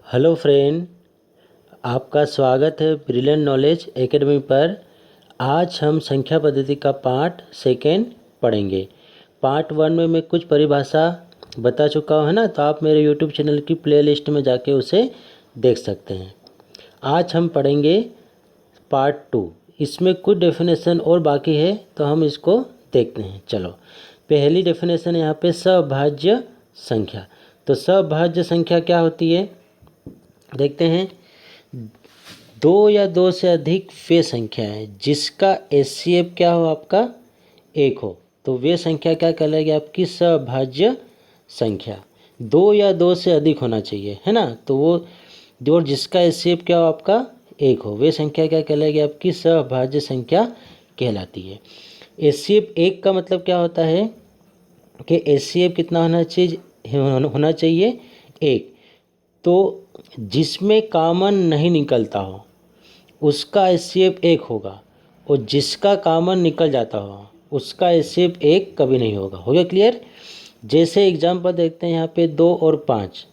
Hello friend, आपका स्वागत है ब्रिलियंट नॉलेज एकेडमी पर। आज हम संख्या पद्धति का पार्ट सेकेंड पढ़ेंगे। पार्ट वन में मैं कुछ परिभाषा बता चुका हूँ, है ना। तो आप मेरे यूट्यूब चैनल की प्लेलिस्ट में जाके उसे देख सकते हैं। आज हम पढ़ेंगे पार्ट टू। इसमें कुछ डेफिनेशन और बाकी है, तो हम इसको देखते हैं। चलो, पहली डेफिनेशन यहाँ पे सभाज्य संख्या। तो सभाज्य संख्या क्या होती है देखते हैं। दो या दो से अधिक वे संख्या है जिसका एचसीएफ क्या हो, आपका एक हो, तो वे संख्या क्या कहलाएगी, आपकी सभाज्य संख्या। दो या दो से अधिक होना चाहिए, है ना। तो वो जो जिसका एचसीएफ क्या हो, आपका एक हो, वे संख्या क्या कहलाएगी, आपकी सभाज्य संख्या कहलाती है। एचसीएफ एक का मतलब क्या होता है कि एचसीएफ कितना होना चाहिए एक। तो जिसमें कॉमन नहीं निकलता हो उसका एचसीएफ एक होगा, और जिसका कॉमन निकल जाता हो उसका एचसीएफ एक कभी नहीं होगा। हो गया क्लियर। जैसे एग्जांपल देखते हैं यहाँ पे 2 और 5।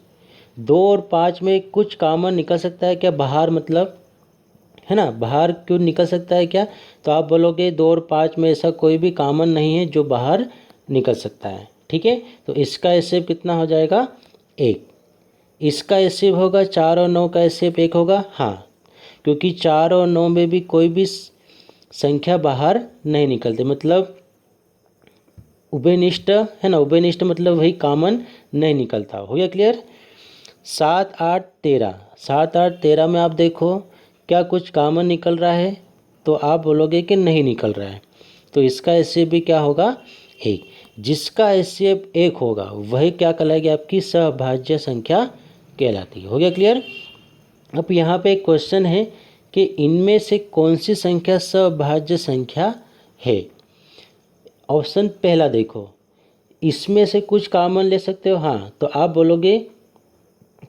2 और 5 में कुछ कॉमन निकल सकता है क्या बाहर, मतलब, है ना। बाहर क्यों निकल सकता है क्या, तो आप बोलोगे 2 और 5 में ऐसा कोई भी कॉमन नहीं है जो बाहर निकल सकता है, ठीक है। तो इसका एचसीएफ कितना हो जाएगा, एक। इसका एचसीएफ होगा 4 और 9 का एचसीएफ एक होगा, हाँ, क्योंकि 4 और 9 में भी कोई भी संख्या बाहर नहीं निकलती, मतलब उभयनिष्ठ, है ना। उभयनिष्ठ मतलब वही कॉमन नहीं निकलता। हो गया क्लियर। 7, 8, 13। 7, 8, 13 में आप देखो क्या कुछ कॉमन निकल रहा है, तो आप बोलोगे कि नहीं निकल रहा है। तो इसका एचसीएफ भी क्या होगा, एक। जिसका एचसीएफ एक होगा वही क्या कहलाएगी, आपकी सभाज्य संख्या कहलाती है। हो गया क्लियर। अब यहाँ पे एक क्वेश्चन है कि इनमें से कौन सी संख्या सभाज्य संख्या है। ऑप्शन पहला देखो, इसमें से कुछ कॉमन ले सकते हो, हाँ। तो आप बोलोगे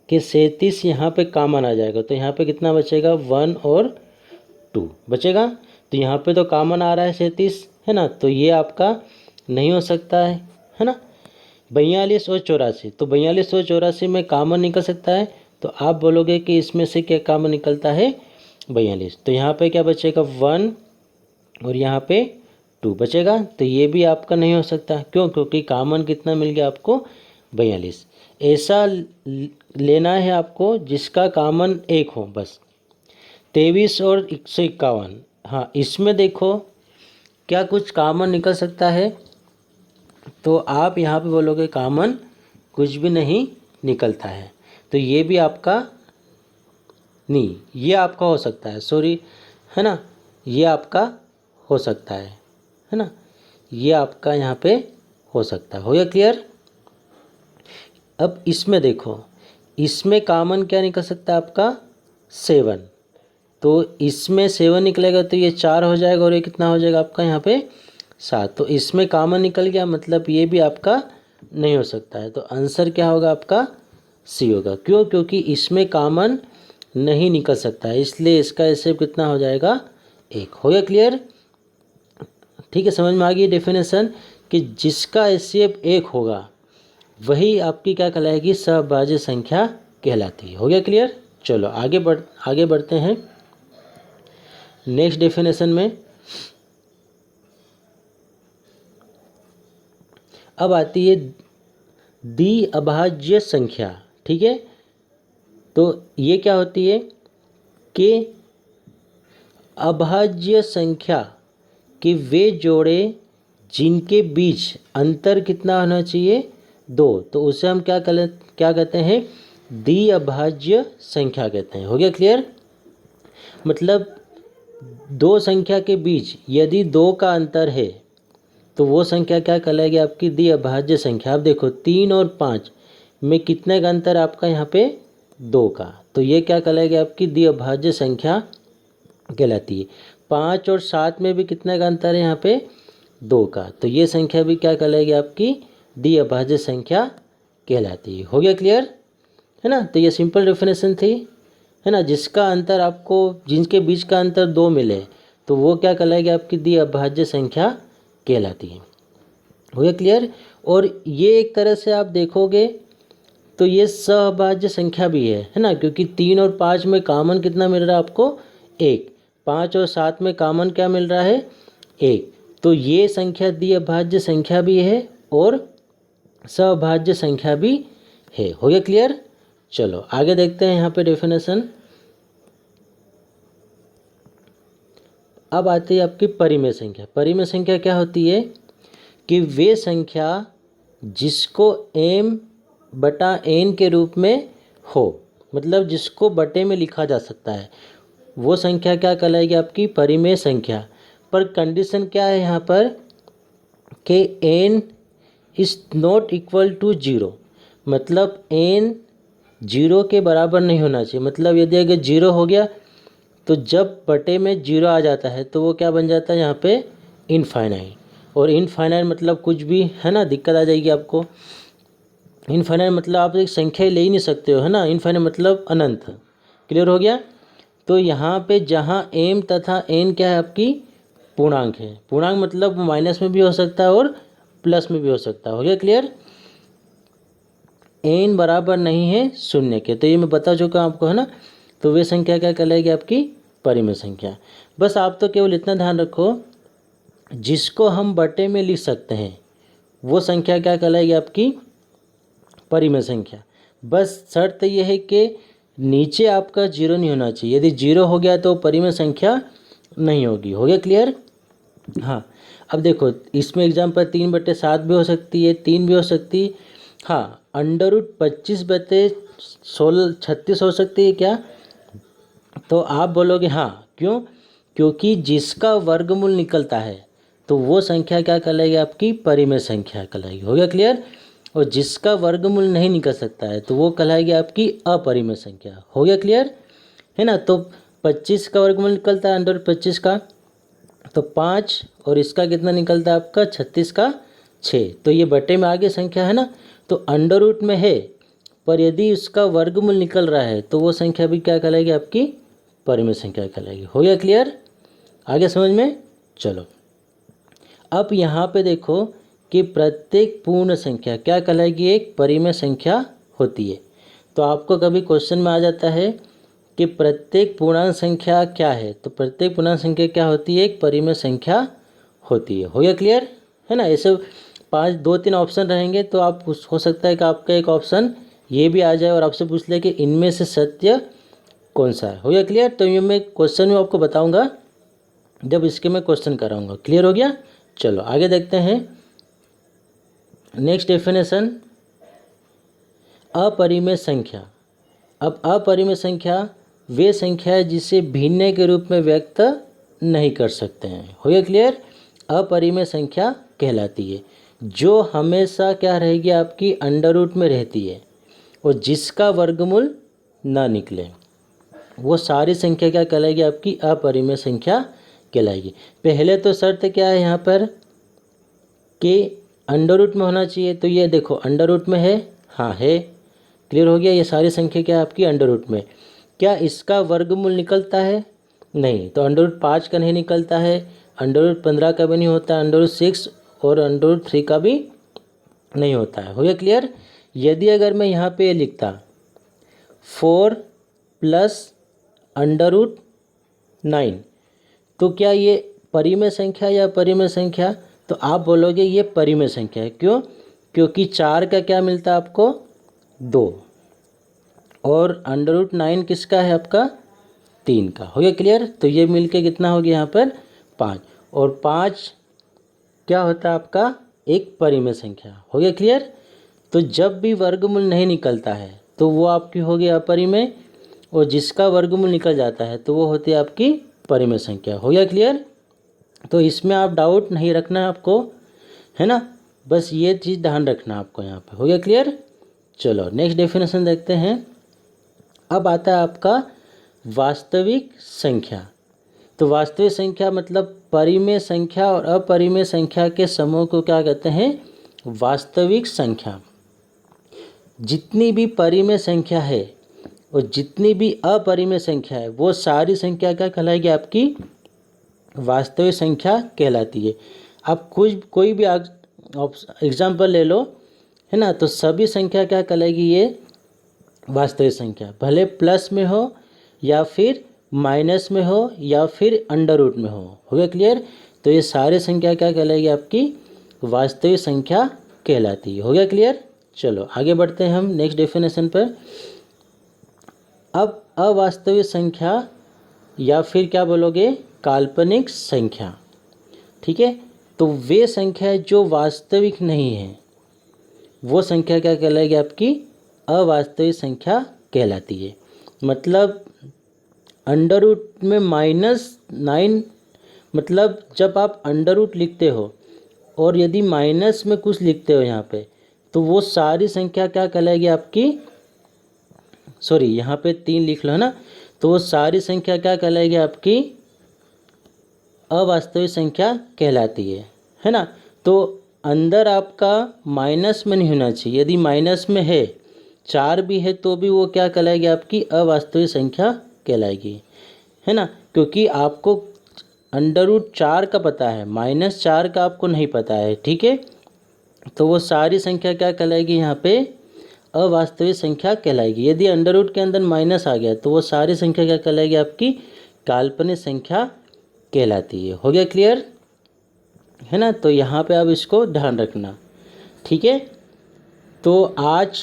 कि 37 यहाँ पे कॉमन आ जाएगा, तो यहाँ पे कितना बचेगा, 1 और 2 बचेगा। तो यहाँ पे तो कॉमन आ रहा है 37, है ना। तो ये आपका नहीं हो सकता है ना। 42 और 84, तो 42 और 84 में कॉमन निकल सकता है, तो आप बोलोगे कि इसमें से क्या कॉमन निकलता है, 42। तो यहाँ पे क्या बचेगा, 1 और यहाँ पे 2 बचेगा। तो ये भी आपका नहीं हो सकता, क्यों, क्योंकि कॉमन कितना मिल गया आपको, 42। ऐसा लेना है आपको जिसका कॉमन एक हो बस। 23 और 151, हाँ, इसमें देखो क्या कुछ कॉमन निकल सकता है, तो आप यहाँ पे बोलोगे कॉमन कुछ भी नहीं निकलता है, तो ये भी आपका नहीं, ये आपका हो सकता है, सॉरी, है ना। ये आपका हो सकता है ना। ये आपका यहाँ पे हो सकता है। हो गया क्लियर। अब इसमें देखो, इसमें कॉमन क्या निकल सकता है, आपका 7। तो इसमें 7 निकलेगा तो ये 4 हो जाएगा, और ये कितना हो जाएगा आपका यहाँ पे 7। तो इसमें कॉमन निकल गया, मतलब ये भी आपका नहीं हो सकता है। तो आंसर क्या होगा, आपका सी होगा। क्यों, क्योंकि इसमें कॉमन नहीं निकल सकता है, इसलिए इसका एचसीएफ कितना हो जाएगा, एक। हो गया क्लियर। ठीक है, समझ में आ गई डेफिनेशन कि जिसका एचसीएफ एक होगा वही आपकी क्या कहलाएगी, सभाज्य संख्या कहलाती है। हो गया क्लियर। चलो आगे बढ़ते हैं नेक्स्ट डेफिनेशन में। अब आती है द्विअभाज्य संख्या, ठीक है। तो ये क्या होती है कि अभाज्य संख्या के वे जोड़े जिनके बीच अंतर कितना होना चाहिए, 2, तो उसे हम क्या कहते हैं, द्विअभाज्य संख्या कहते हैं। हो गया क्लियर। मतलब दो संख्या के बीच यदि 2 का अंतर है तो वो संख्या क्या कहलाएगी, आपकी द्विअभाज्य संख्या। आप देखो 3 और 5 में कितने का अंतर है आपका, यहाँ पे 2 का, तो ये क्या कहलाएगी, आपकी द्विअभाज्य संख्या कहलाती है। 5 और 7 में भी कितने का अंतर है, यहाँ पे 2 का, तो ये संख्या भी क्या कहलाएगी, आपकी द्विअभाज्य संख्या कहलाती है। हो गया क्लियर, है ना। तो ये सिंपल डेफिनेशन थी, है ना। जिसका अंतर आपको, जिनके बीच का अंतर 2 मिले तो वो क्या कहलाएगी, आपकी द्विअभाज्य संख्या कहलाती है। हो गया क्लियर। और ये एक तरह से आप देखोगे तो ये सहभाज्य संख्या भी है ना, क्योंकि 3 और 5 में कॉमन कितना मिल रहा है आपको 1, 5 और 7 में कॉमन क्या मिल रहा है 1। तो ये संख्या द्विभाज्य संख्या भी है और सहभाज्य संख्या भी है। हो गया क्लियर। चलो आगे देखते हैं यहाँ पे डेफिनेशन। अब आती है आपकी परिमेय संख्या। परिमेय संख्या क्या होती है कि वे संख्या जिसको m/n के रूप में हो, मतलब जिसको बटे में लिखा जा सकता है, वो संख्या क्या कहलाएगी आपकी परिमेय संख्या। पर कंडीशन क्या है यहाँ पर कि n is not equal to 0, मतलब n 0 के बराबर नहीं होना चाहिए। मतलब यदि अगर 0 हो गया तो जब बटे में 0 आ जाता है तो वो क्या बन जाता है यहाँ पे इनफाइनाइट। और इनफाइनाइट मतलब कुछ भी है ना, दिक्कत आ जाएगी आपको। इनफाइनाइट मतलब आप एक संख्या ले ही नहीं सकते हो, है ना। इनफाइनाइट मतलब अनंत। क्लियर हो गया। तो यहाँ पे जहाँ m तथा n क्या है आपकी पूर्णांक है। पूर्णांक मतलब माइनस में भी हो सकता है और प्लस में भी हो सकता है। हो गया क्लियर। n बराबर नहीं है 0 के, तो ये मैं बता चुका हूँ आपको, है ना। तो वे संख्या क्या कहलाएगी आपकी परिमेय संख्या। बस आप तो केवल इतना ध्यान रखो, जिसको हम बटे में लिख सकते हैं वो संख्या क्या कहलाएगी आपकी परिमेय संख्या। बस शर्त यह है कि नीचे आपका 0 नहीं होना चाहिए। यदि 0 हो गया तो परिमेय संख्या नहीं होगी। हो गया क्लियर। हाँ, अब देखो इसमें एग्जाम्पल 3/7 भी हो सकती है, 3 भी हो सकती है। हाँ, √25/16 हो सकती है क्या। तो आप बोलोगे हाँ, क्यों, क्योंकि जिसका वर्गमूल निकलता है तो वो संख्या क्या कहलाएगी आपकी परिमेय संख्या कहलाएगी। हो गया क्लियर। और जिसका वर्गमूल नहीं निकल सकता है तो वो कहलाएगी आपकी अपरिमेय संख्या। हो गया क्लियर, है ना। तो 25 का वर्गमूल निकलता है √25 का तो 5, और इसका कितना निकलता है आपका 36 का 6। तो ये बटे में आगे संख्या है ना, तो अंडर रूट में है, पर यदि उसका वर्गमूल निकल रहा है तो वो संख्या भी क्या कहलाएगी आपकी परिमेय संख्या कहलाएगी। हो गया क्लियर, आगे समझ में। चलो अब यहाँ पे देखो कि प्रत्येक पूर्ण संख्या क्या कहलाएगी एक परिमेय संख्या होती है। तो आपको कभी क्वेश्चन में आ जाता है कि प्रत्येक पूर्णांक संख्या क्या है, तो प्रत्येक पूर्णांक संख्या क्या होती है एक परिमेय संख्या होती है। हो गया क्लियर, है ना। ऐसे 2-3 ऑप्शन रहेंगे तो आप हो सकता है कि आपका एक ऑप्शन ये भी आ जाए और आपसे पूछ ले कि इनमें से सत्य कौन सा है। हो गया क्लियर। तो ये मैं क्वेश्चन में आपको बताऊंगा जब इसके मैं क्वेश्चन कराऊंगा। क्लियर हो गया। चलो आगे देखते हैं नेक्स्ट डेफिनेशन, अपरिमेय संख्या। अब अपरिमेय संख्या वे संख्या है जिसे भिन्न के रूप में व्यक्त नहीं कर सकते हैं। हो गया क्लियर। अपरिमेय संख्या कहलाती है जो हमेशा क्या रहेगी आपकी अंडर रूट में रहती है और जिसका वर्गमूल ना निकले, वो सारी संख्या क्या कहलाएगी आपकी अपरिमेय संख्या कहलाएगी। पहले तो शर्त क्या है यहाँ पर कि अंडर रूट में होना चाहिए। तो ये देखो अंडर रूट में है, हाँ है। क्लियर हो गया। ये सारी संख्या क्या है आपकी अंडर रूट में। क्या इसका वर्गमूल निकलता है, नहीं। तो √5 का नहीं निकलता है, √15 का भी नहीं होता, √6 और √3 का भी नहीं होता है। हो गया क्लियर। यदि अगर मैं यहाँ पे लिखता 4 + √9 तो क्या ये परिमेय संख्या या अपरिमेय संख्या। तो आप बोलोगे ये परिमेय संख्या है। क्यों, क्योंकि 4 का क्या मिलता है आपको 2 और √9 किसका है आपका 3 का। हो गया क्लियर। तो ये मिलके कितना हो गया यहाँ पर 5, और 5 क्या होता है आपका एक परिमेय संख्या। हो गया क्लियर। तो जब भी वर्गमूल नहीं निकलता है तो वो आपकी हो गई अपरिमेय, और जिसका वर्गमूल निकल जाता है तो वो होती है आपकी परिमेय संख्या। हो गया क्लियर। तो इसमें आप डाउट नहीं रखना है आपको, है ना। बस ये चीज़ ध्यान रखना आपको यहाँ पे। हो गया क्लियर। चलो नेक्स्ट डेफिनेशन देखते हैं। अब आता है आपका वास्तविक संख्या। तो वास्तविक संख्या मतलब परिमेय संख्या और अपरिमेय संख्या के समूह को क्या कहते हैं वास्तविक संख्या। जितनी भी परिमेय संख्या है और जितनी भी अपरिमेय संख्या है वो सारी संख्या क्या कहलाएगी आपकी वास्तविक संख्या कहलाती है। आप कोई भी एग्जाम्पल ले लो, है ना। तो सभी संख्या क्या कहलाएगी ये वास्तविक संख्या, भले प्लस में हो या फिर माइनस में हो या फिर अंडर रूट में हो गया क्लियर। तो ये सारे संख्या क्या कहलाएगी, आपकी वास्तविक संख्या कहलाती है। हो गया क्लियर। चलो आगे बढ़ते हैं हम नेक्स्ट डेफिनेशन पर। अब अवास्तविक संख्या या फिर क्या बोलोगे, काल्पनिक संख्या, ठीक है। तो वे संख्या जो वास्तविक नहीं है वो संख्या क्या कहलाएगी, आपकी अवास्तविक संख्या कहलाती है। मतलब अंडर रूट में -9, मतलब जब आप अंडर रूट लिखते हो और यदि माइनस में कुछ लिखते हो यहाँ पे, तो वो सारी संख्या क्या कहलाएगी आपकी, सॉरी यहाँ पे 3 लिख लो ना, तो वो सारी संख्या क्या कहलाएगी, आपकी अवास्तविक संख्या कहलाती है ना। तो अंदर आपका माइनस में नहीं होना चाहिए, यदि माइनस में है 4 भी है तो भी वो क्या कहलाएगी, आपकी अवास्तविक संख्या कहलाएगी, है ना। क्योंकि आपको √4 का पता है, -4 का आपको नहीं पता है, ठीक है। तो वो सारी संख्या क्या कहलाएगी, यहाँ पे अवास्तविक संख्या कहलाएगी। यदि अंडर रूट के अंदर माइनस आ गया तो वो सारी संख्या क्या कहलाएगी, आपकी काल्पनिक संख्या कहलाती है। हो गया क्लियर, है ना। तो यहाँ पे आप इसको ध्यान रखना, ठीक है। तो आज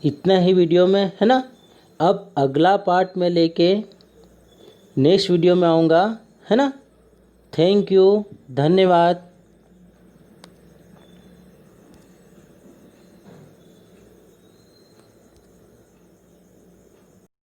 इतना ही वीडियो में, है ना। अब अगला पार्ट में लेके नेक्स्ट वीडियो में आऊँगा, है ना। थैंक यू, धन्यवाद।